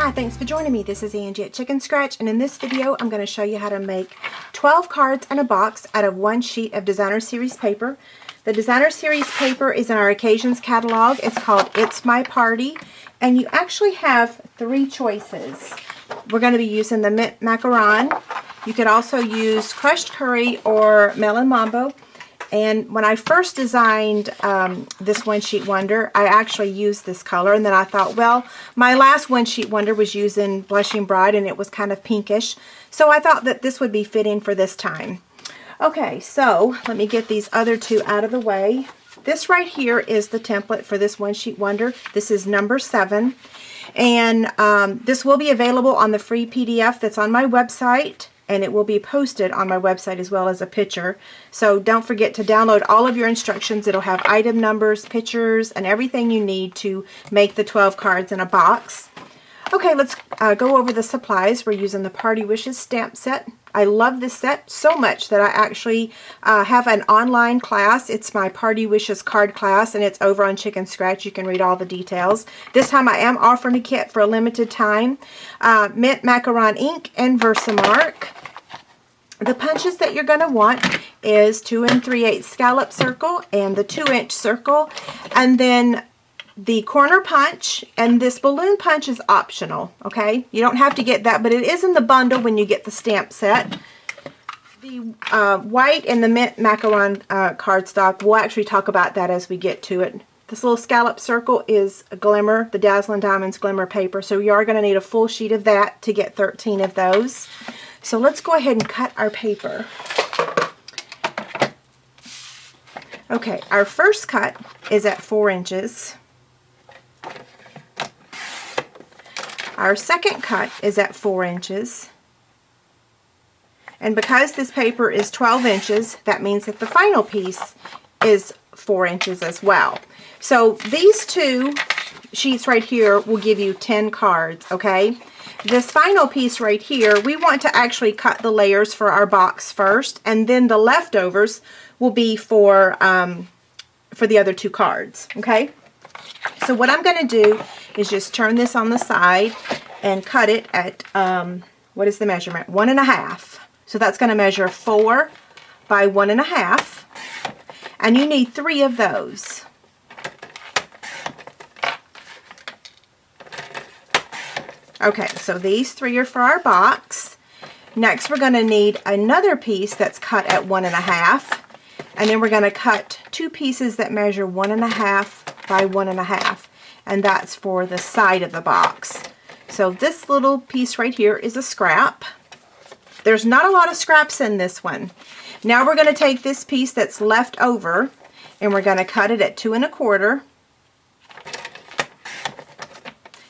Hi, thanks for joining me. This is Angie at Chicken Scratch, and in this video I'm going to show you how to make 12 cards in a box out of one sheet of Designer Series paper. The Designer Series paper is in our Occasions catalog. It's called It's My Party, and you actually have three choices. We're going to be using the mint macaron. You could also use crushed curry or melon mambo. And when I first designed this One Sheet Wonder, I actually used this color, and then I thought, well, my last One Sheet Wonder was using Blushing Bride and it was kind of pinkish, so I thought that this would be fitting for this time. Okay, so let me get these other two out of the way. This right here is the template for this One Sheet Wonder. This is number 7, and this will be available on the free PDF that's on my website, and it will be posted on my website as well as a picture. So don't forget to download all of your instructions. It'll have item numbers, pictures, and everything you need to make the 12 cards in a box. Okay, let's go over the supplies. We're using the Party Wishes stamp set. I love this set so much that I actually have an online class. It's my Party Wishes card class, and it's over on Chicken Scratch. You can read all the details. This time I am offering a kit for a limited time. Mint Macaron ink and Versamark. The punches that you're going to want is 2 3/8 scallop circle and the 2-inch circle, and then the corner punch, and this balloon punch is optional, okay? You don't have to get that, but it is in the bundle when you get the stamp set. The white and the mint macaron cardstock, we'll actually talk about that as we get to it. This little scallop circle is a Glimmer, the Dazzling Diamonds Glimmer paper, so you are going to need a full sheet of that to get 13 of those. So let's go ahead and cut our paper. Okay, our first cut is at 4 inches. Our second cut is at 4 inches. And because this paper is 12 inches, that means that the final piece is 4 inches as well. So these two sheets right here will give you 10 cards, okay? This final piece right here, we want to actually cut the layers for our box first, and then the leftovers will be for the other 2 cards, okay? So what I'm going to do is just turn this on the side and cut it at, what is the measurement? 1.5. So that's going to measure 4 by 1.5, and you need 3 of those. Okay, so these 3 are for our box. Next, we're going to need another piece that's cut at 1.5, and then we're going to cut 2 pieces that measure 1.5 by 1.5, and that's for the side of the box. So this little piece right here is a scrap. There's not a lot of scraps in this one. Now we're going to take this piece that's left over, and we're going to cut it at 2 1/4.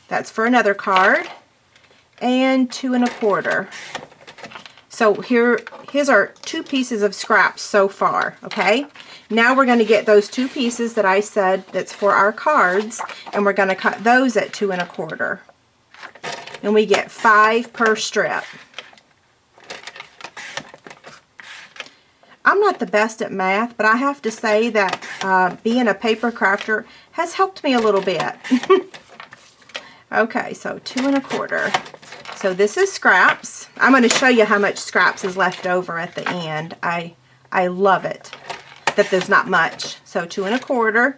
That's for another card, and 2 1/4. So here's our 2 pieces of scraps so far, okay? Now we're going to get those 2 pieces that I said that's for our cards, and we're going to cut those at 2 1/4. And we get 5 per strip. I'm not the best at math, but I have to say that being a paper crafter has helped me a little bit. Okay, so 2 1/4. So this is scraps. I'm going to show you how much scraps is left over at the end. I love it that there's not much. So 2 1/4.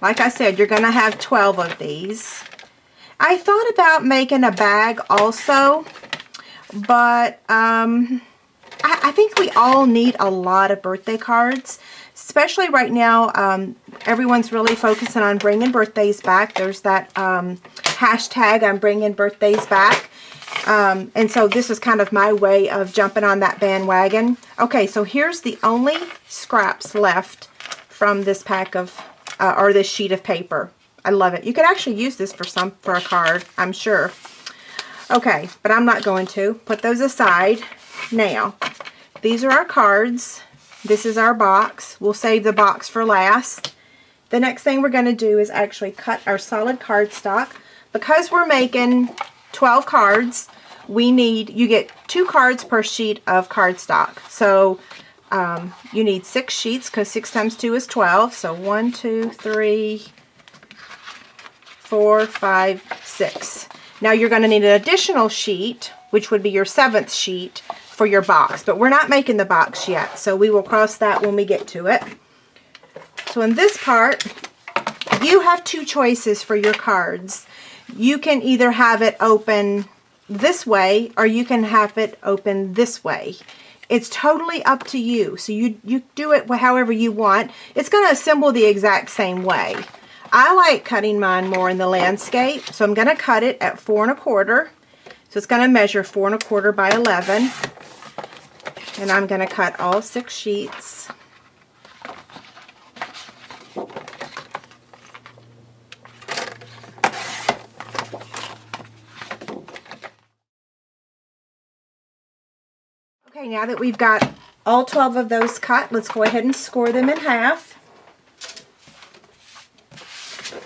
Like I said, you're going to have 12 of these. I thought about making a bag also, but I think we all need a lot of birthday cards, especially right now. Everyone's really focusing on bringing birthdays back. There's that hashtag, I'm bringing birthdays back. And so this is kind of my way of jumping on that bandwagon. Okay, so here's the only scraps left from this pack of, or this sheet of paper. I love it. You could actually use this for a card, I'm sure. Okay, but I'm not going to. Put those aside. Now, these are our cards. This is our box. We'll save the box for last. The next thing we're going to do is actually cut our solid cardstock. Because we're making 12 cards, you get 2 cards per sheet of cardstock. So you need 6 sheets, because 6 times 2 is 12. So 1, 2, 3, 4, 5, 6. Now you're going to need an additional sheet, which would be your 7th sheet for your box, but we're not making the box yet, so we will cross that when we get to it. So in this part, you have 2 choices for your cards. You can either have it open this way or you can have it open this way. It's totally up to you. So you do it however you want. It's going to assemble the exact same way. I like cutting mine more in the landscape, so I'm going to cut it at 4 1/4. So it's going to measure 4 1/4 by 11. And I'm going to cut all 6 sheets. Okay, now that we've got all 12 of those cut, let's go ahead and score them in half.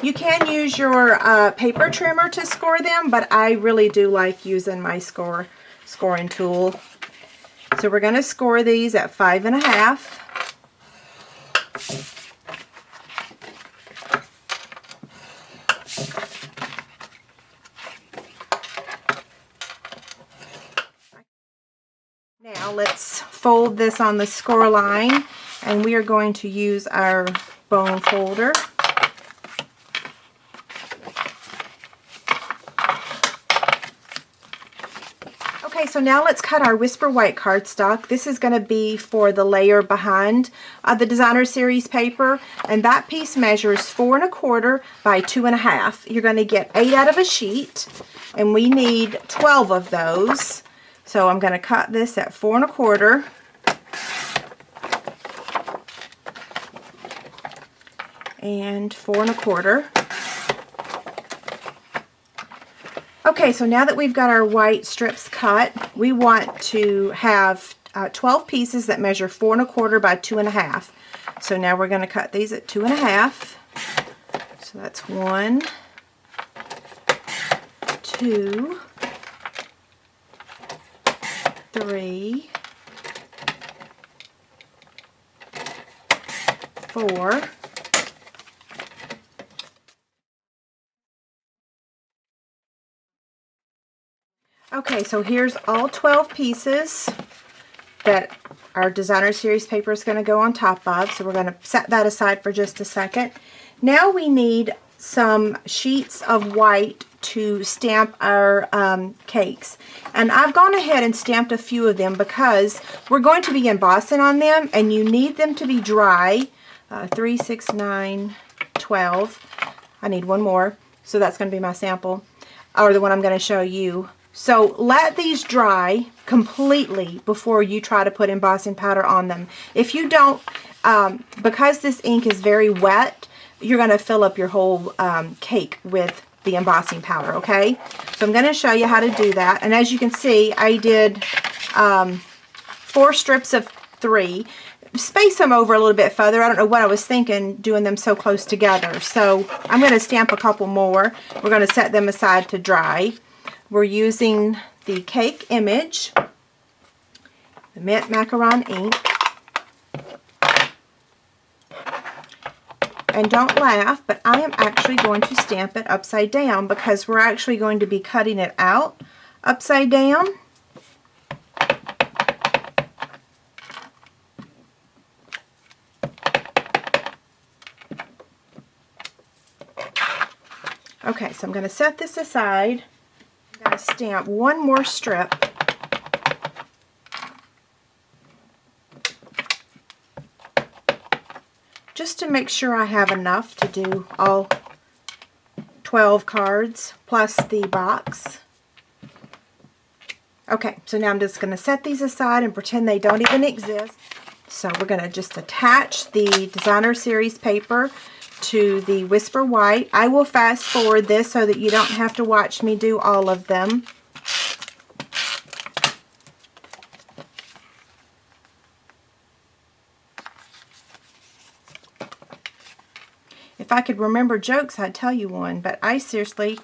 You can use your paper trimmer to score them, but I really do like using my scoring tool. So we're going to score these at 5 1/2. Now let's fold this on the score line, and we are going to use our bone folder. Okay, so now let's cut our Whisper White cardstock. This is going to be for the layer behind the Designer Series paper, and that piece measures 4 1/4 by 2 1/2. You're going to get 8 out of a sheet, and we need 12 of those. So I'm going to cut this at 4 1/4. And 4 1/4. Okay, so now that we've got our white strips cut, we want to have 12 pieces that measure 4 1/4 by 2 1/2. So now we're going to cut these at 2 1/2. So that's 1, 2, 3, 4, okay, so here's all 12 pieces that our Designer Series paper is going to go on top of. So we're going to set that aside for just a second. Now we need some sheets of white to stamp our cakes. And I've gone ahead and stamped a few of them because we're going to be embossing on them, and you need them to be dry. 3, 6, 9, 12. I need one more. So that's going to be my sample, or the one I'm going to show you. So let these dry completely before you try to put embossing powder on them. If you don't, because this ink is very wet, you're going to fill up your whole cake with the embossing powder, okay? So I'm going to show you how to do that. And as you can see, I did 4 strips of 3. Space them over a little bit further. I don't know what I was thinking doing them so close together. So I'm going to stamp a couple more. We're going to set them aside to dry. We're using the Cake Image, the Mint Macaron ink. And don't laugh, but I am actually going to stamp it upside down because we're actually going to be cutting it out upside down. Okay, so I'm going to set this aside. I'm going to stamp one more strip. Just to make sure I have enough to do all 12 cards plus the box. Okay, so now I'm just going to set these aside and pretend they don't even exist. So we're going to just attach the Designer Series paper to the Whisper White. I will fast forward this so that you don't have to watch me do all of them. If I could remember jokes, I'd tell you one, but I seriously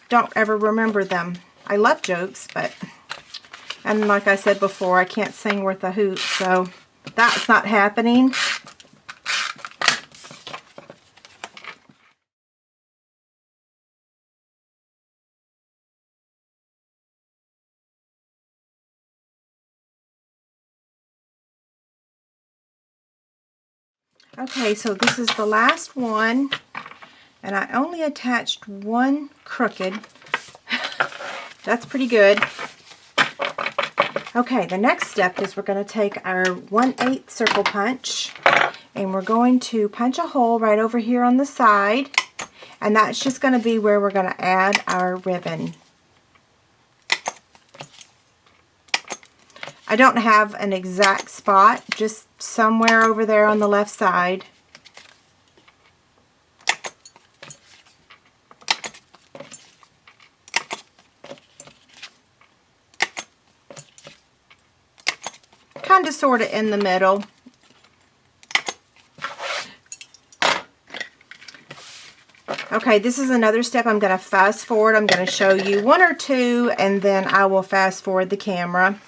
don't ever remember them. I love jokes, but, and like I said before, I can't sing worth a hoot, so that's not happening. Okay, so this is the last one, and I only attached one crooked. That's pretty good. Okay, the next step is we're going to take our 1/8 circle punch, and we're going to punch a hole right over here on the side, and that's just going to be where we're going to add our ribbon. I don't have an exact spot, just somewhere over there on the left side. Kind of sort of in the middle. Okay, this is another step I'm going to fast forward. I'm going to show you one or two, and then I will fast forward the camera.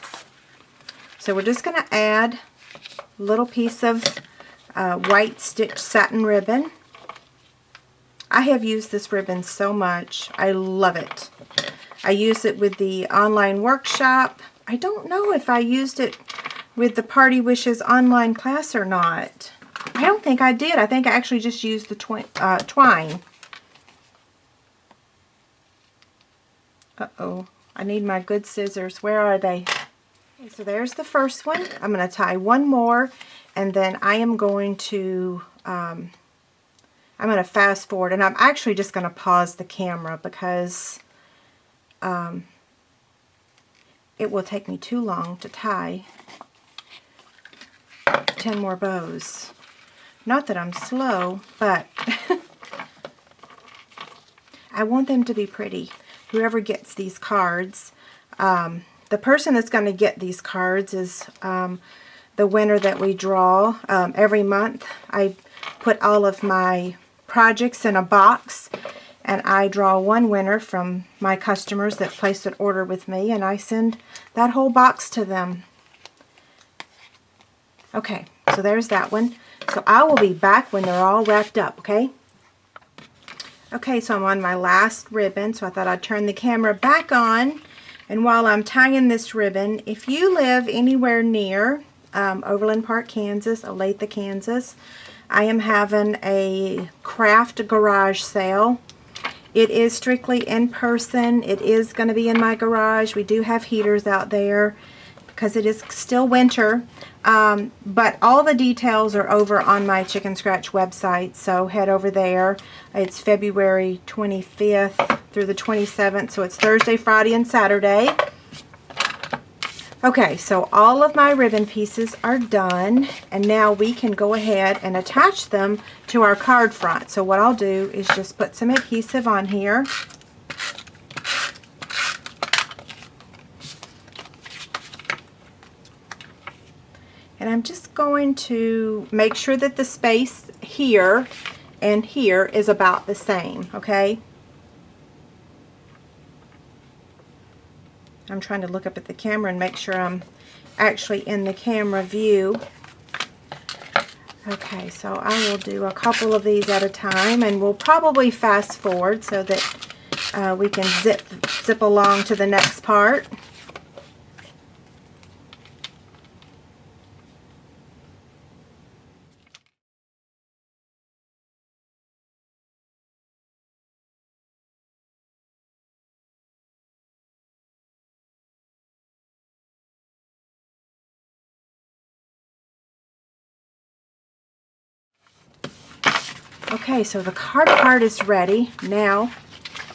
So we're just going to add a little piece of white stitch satin ribbon. I have used this ribbon so much. I love it. I use it with the online workshop. I don't know if I used it with the Party Wishes online class or not. I don't think I did. I think I actually just used the twine. Uh-oh. I need my good scissors. Where are they? Okay, so there's the first one. I'm going to tie one more, and then I am going to fast forward, and I'm actually just going to pause the camera because it will take me too long to tie 10 more bows. Not that I'm slow, but I want them to be pretty. Whoever gets these cards, the person that's going to get these cards is the winner that we draw every month. I put all of my projects in a box, and I draw one winner from my customers that place an order with me, and I send that whole box to them. Okay, so there's that one. So I will be back when they're all wrapped up, okay? Okay, so I'm on my last ribbon, so I thought I'd turn the camera back on. And while I'm tying this ribbon, if you live anywhere near Overland Park, Kansas, Olathe, Kansas, I am having a craft garage sale. It is strictly in person. It is going to be in my garage. We do have heaters out there because it is still winter. But all the details are over on my Chicken Scratch website, so head over there. It's February 25th through the 27th, so it's Thursday, Friday, and Saturday. Okay, so all of my ribbon pieces are done, and now we can go ahead and attach them to our card front. So what I'll do is just put some adhesive on here. And I'm just going to make sure that the space here and here is about the same, okay? I'm trying to look up at the camera and make sure I'm actually in the camera view. Okay, so I will do a couple of these at a time, and we'll probably fast forward so that we can zip along to the next part. Okay, so the card part is ready. Now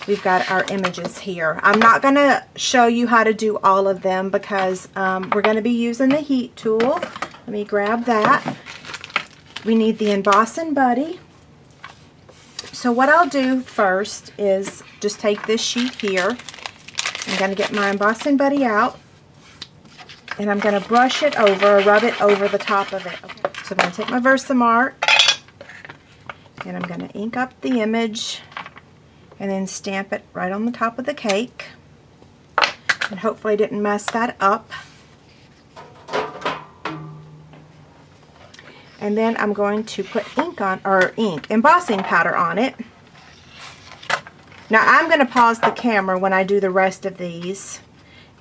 we've got our images here. I'm not going to show you how to do all of them because we're going to be using the heat tool. Let me grab that. We need the embossing buddy. So what I'll do first is just take this sheet here. I'm going to get my embossing buddy out, and I'm going to brush it over, rub it over the top of it. Okay. So I'm going to take my Versamark, and I'm going to ink up the image and then stamp it right on the top of the cake. And hopefully I didn't mess that up. And then I'm going to put embossing powder on it. Now I'm going to pause the camera when I do the rest of these,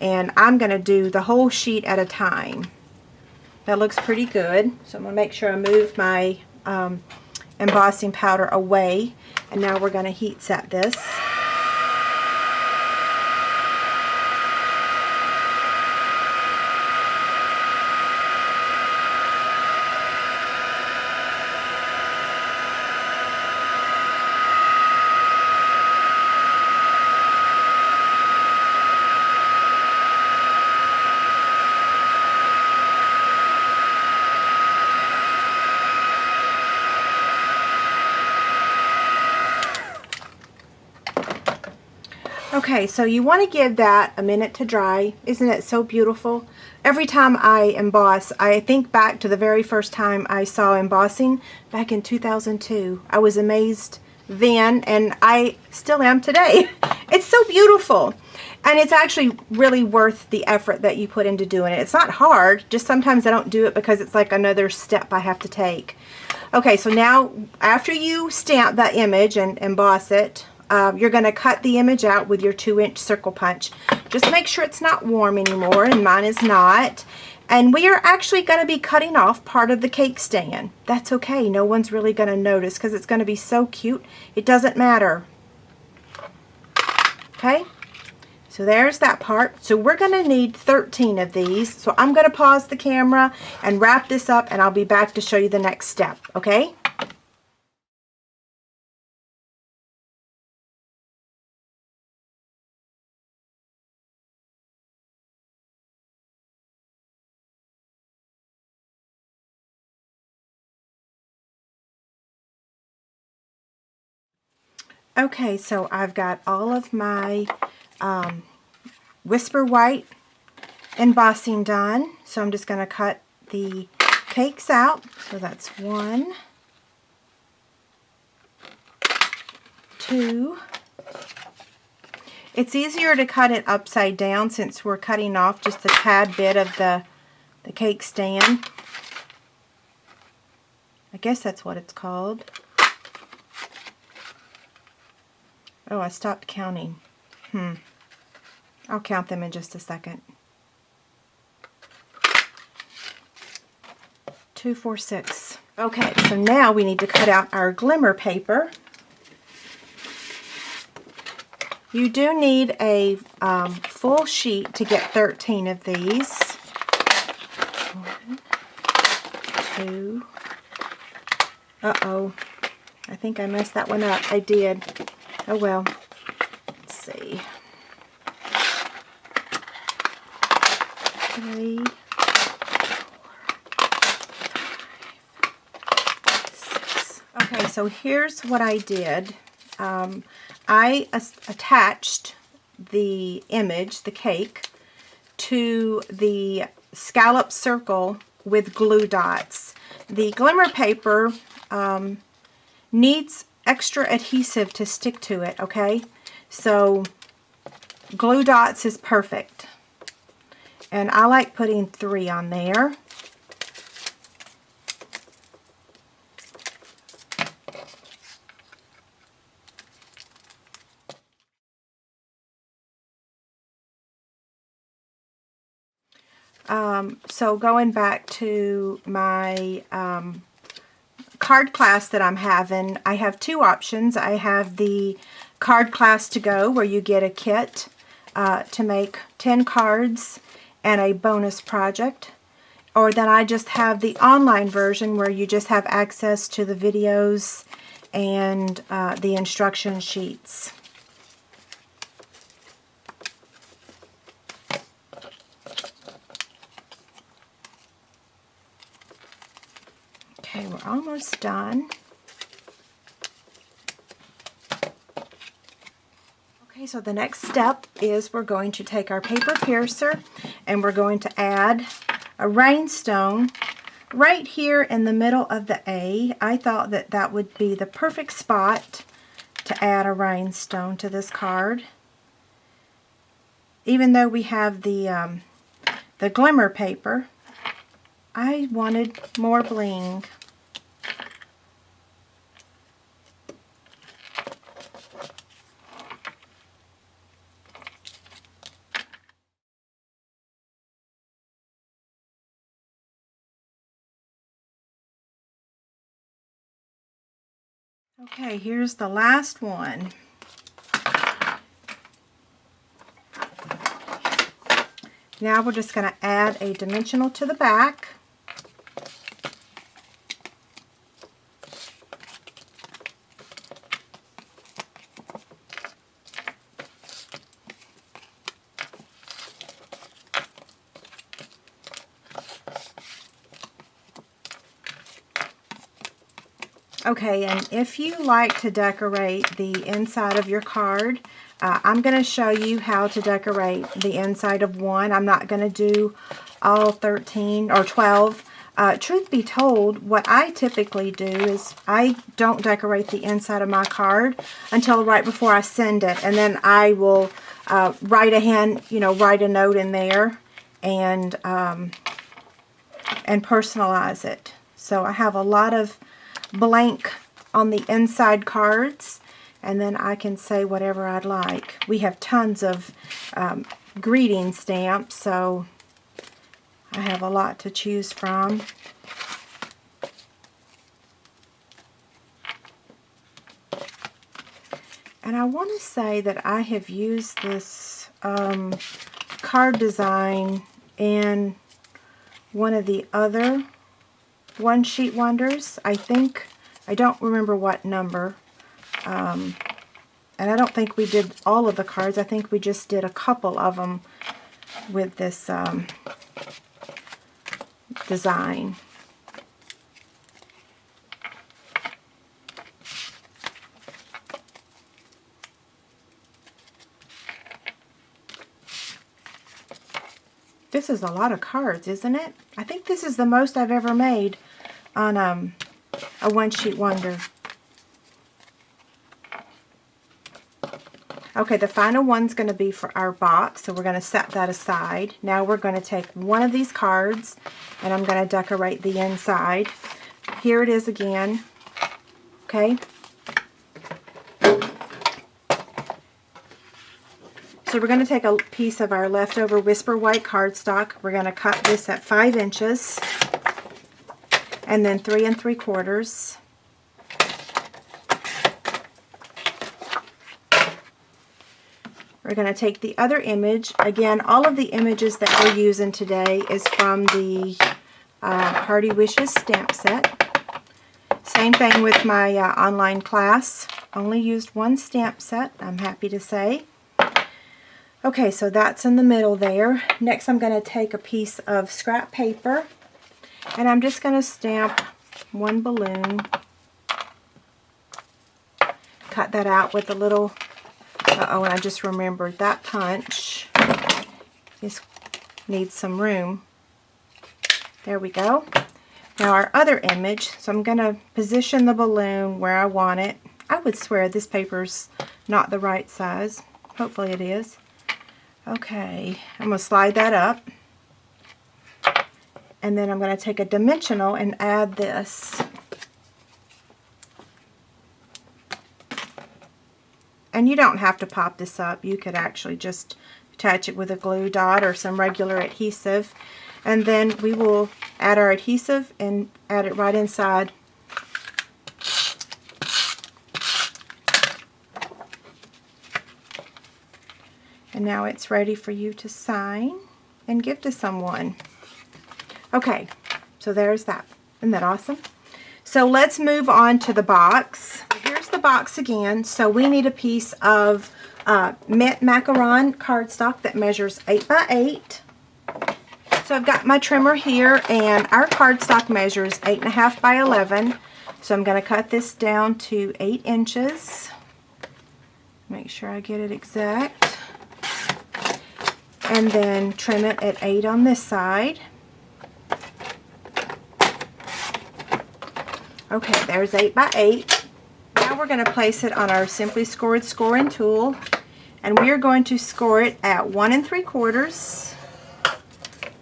and I'm going to do the whole sheet at a time. That looks pretty good. So I'm going to make sure I move my embossing powder away. And now we're going to heat set this. Okay, so you want to give that a minute to dry. Isn't it so beautiful? Every time I emboss, I think back to the very first time I saw embossing back in 2002. I was amazed then, and I still am today. It's so beautiful. And it's actually really worth the effort that you put into doing it. It's not hard, just sometimes I don't do it because it's like another step I have to take. Okay, so now after you stamp that image and emboss it, you're going to cut the image out with your 2-inch circle punch. Just make sure it's not warm anymore, and mine is not. And we are actually going to be cutting off part of the cake stand. That's okay. No one's really going to notice because it's going to be so cute. It doesn't matter. Okay? So there's that part. So we're going to need 13 of these. So I'm going to pause the camera and wrap this up, and I'll be back to show you the next step. Okay? Okay, so I've got all of my Whisper White embossing done. So I'm just going to cut the cakes out. So that's 1, 2. It's easier to cut it upside down since we're cutting off just a tad bit of the cake stand. I guess that's what it's called. Oh, I stopped counting. I'll count them in just a second. 2, 4, 6. Okay, so now we need to cut out our glimmer paper. You do need a full sheet to get 13 of these. 1, 2. Uh-oh. I think I messed that one up. I did. Oh well. Let's see. 3, 4, 5, 6. Okay, so here's what I did. I attached the image, the cake, to the scallop circle with glue dots. The glimmer paper needs extra adhesive to stick to it, okay? So glue dots is perfect. And I like putting 3 on there. So going back to my card class that I'm having, I have 2 options. I have the card class to go where you get a kit to make 10 cards and a bonus project, or then I just have the online version where you just have access to the videos and the instruction sheets. Okay, we're almost done. Okay, so the next step is we're going to take our paper piercer and we're going to add a rhinestone right here in the middle of the A. I thought that that would be the perfect spot to add a rhinestone to this card. Even though we have the glimmer paper, I wanted more bling. Okay, here's the last one. Now we're just going to add a dimensional to the back. Okay, and if you like to decorate the inside of your card, I'm going to show you how to decorate the inside of one. I'm not going to do all 13 or 12. Truth be told, what I typically do is I don't decorate the inside of my card until right before I send it, and then I will write a note in there and personalize it. So I have a lot of blank on the inside cards, and then I can say whatever I'd like. We have tons of greeting stamps, so I have a lot to choose from. And I want to say that I have used this card design in one of the other One Sheet Wonders. I don't remember what number. And I don't think we did all of the cards. I think we just did a couple of them with this design. This is a lot of cards, isn't it? I think this is the most I've ever made on a One Sheet Wonder. Okay, the final one's going to be for our box, so we're going to set that aside. Now we're going to take one of these cards, and I'm going to decorate the inside. Here it is again. Okay. So we're going to take a piece of our leftover Whisper White cardstock. We're going to cut this at 5 inches, and then 3 3/4. We're going to take the other image. Again, all of the images that we're using today is from the Hearty Wishes stamp set. Same thing with my online class. Only used one stamp set, I'm happy to say. Okay, so that's in the middle there. Next I'm going to take a piece of scrap paper, and I'm just going to stamp one balloon. Cut that out with a little... Uh-oh, and I just remembered that punch. This needs some room. There we go. Now our other image, so I'm going to position the balloon where I want it. I would swear this paper's not the right size. Hopefully it is. Okay, I'm going to slide that up. And then I'm going to take a dimensional and add this. And you don't have to pop this up. You could actually just attach it with a glue dot or some regular adhesive. And then we will add our adhesive and add it right inside. And now it's ready for you to sign and give to someone. Okay, so there's that. Isn't that awesome? So let's move on to the box. Here's the box again. So we need a piece of mint macaron cardstock that measures 8 by 8. So I've got my trimmer here, and our cardstock measures 8.5 by 11. So I'm going to cut this down to 8 inches. Make sure I get it exact. And then trim it at 8 on this side. Okay, there's 8 by 8. Now we're going to place it on our Simply Scored scoring tool, and we are going to score it at 1 3/4,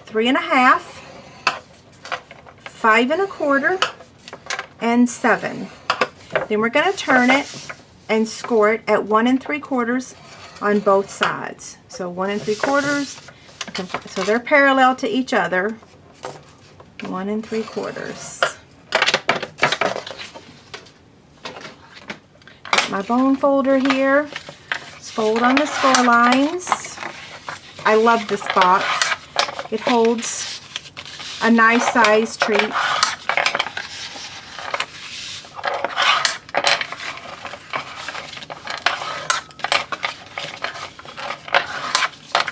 3 1/2, 5 1/4, and 7. Then we're going to turn it and score it at 1 3/4 on both sides. So 1 3/4. So they're parallel to each other. 1 3/4. my bone folder here. Let's fold on the score lines. I love this box. It holds a nice size treat.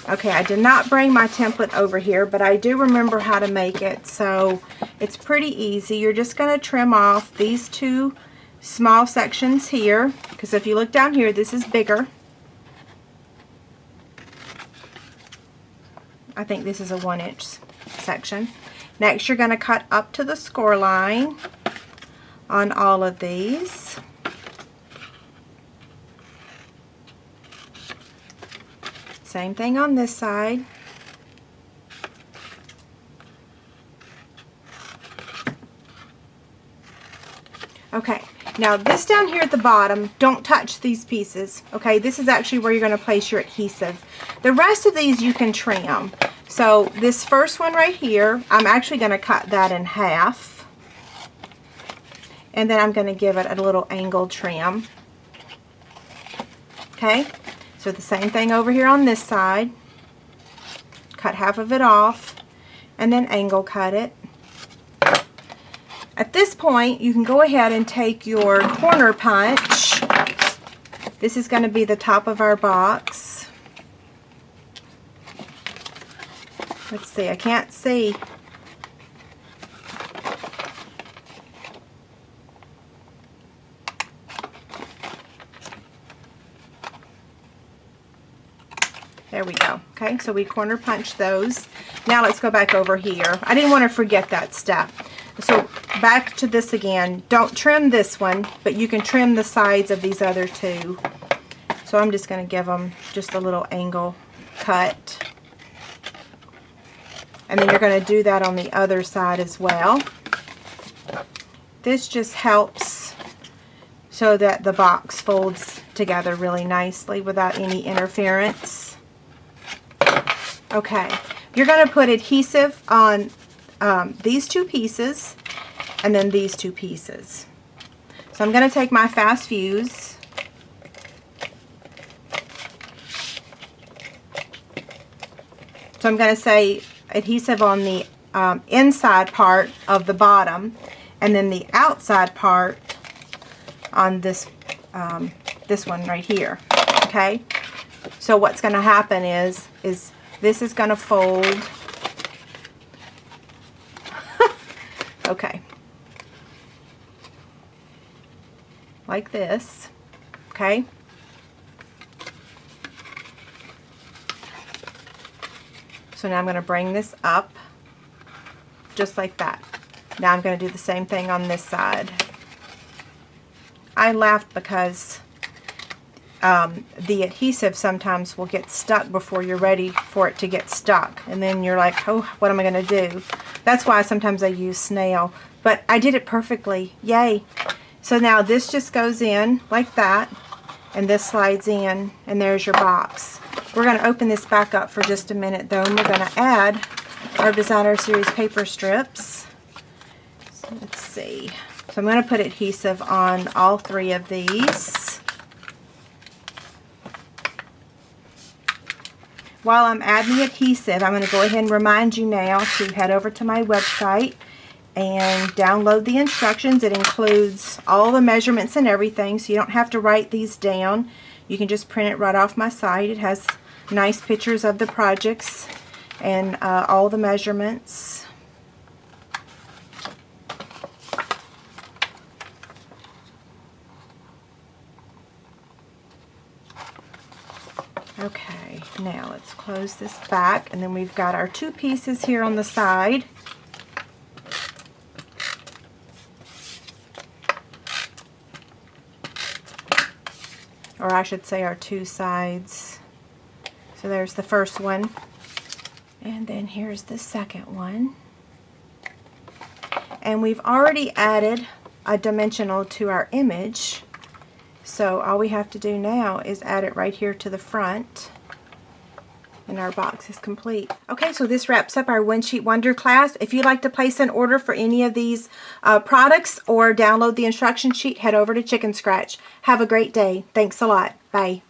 Okay, I did not bring my template over here, but I do remember how to make it, so it's pretty easy. You're just going to trim off these two small sections here, because if you look down here, this is bigger. I think this is a 1-inch section. Next, you're going to cut up to the score line on all of these. Same thing on this side. Okay, now this down here at the bottom, don't touch these pieces. Okay, this is actually where you're going to place your adhesive. The rest of these you can trim. So this first one right here, I'm actually going to cut that in half. And then I'm going to give it a little angle trim. Okay. So the same thing over here on this side. Cut half of it off and then angle cut it. At this point, you can go ahead and take your corner punch. This is going to be the top of our box. Let's see, I can't see. There we go. Okay, so we corner punch those. Now let's go back over here. I didn't want to forget that step. So back to this again. Don't trim this one, but you can trim the sides of these other two. So I'm just going to give them just a little angle cut. And then you're going to do that on the other side as well. This just helps so that the box folds together really nicely without any interference. Okay, you're going to put adhesive on these two pieces and then these two pieces. So I'm going to take my fast fuse. So I'm going to say adhesive on the inside part of the bottom and then the outside part on this this one right here. Okay, so what's going to happen is this is going to fold. Okay. Like this. Okay. So now I'm going to bring this up just like that. Now I'm going to do the same thing on this side. I laughed because the adhesive sometimes will get stuck before you're ready for it to get stuck, and then you're like, oh, what am I going to do? That's why sometimes I use snail, but I did it perfectly. Yay. So now this just goes in like that, and this slides in, and there's your box. We're going to open this back up for just a minute though, and we're going to add our Designer Series paper strips. So let's see. So I'm going to put adhesive on all three of these. While I'm adding the adhesive, I'm going to go ahead and remind you now to head over to my website and download the instructions. It includes all the measurements and everything, so you don't have to write these down. You can just print it right off my site. It has nice pictures of the projects and all the measurements. Okay, now let's close this back, and then we've got our two pieces here on the side. Or I should say our two sides. So there's the first one, and then here's the second one. And we've already added a dimensional to our image. So all we have to do now is add it right here to the front. And our box is complete. Okay, so this wraps up our One Sheet Wonder class. If you'd like to place an order for any of these products or download the instruction sheet, head over to Chicken Scratch. Have a great day. Thanks a lot. Bye.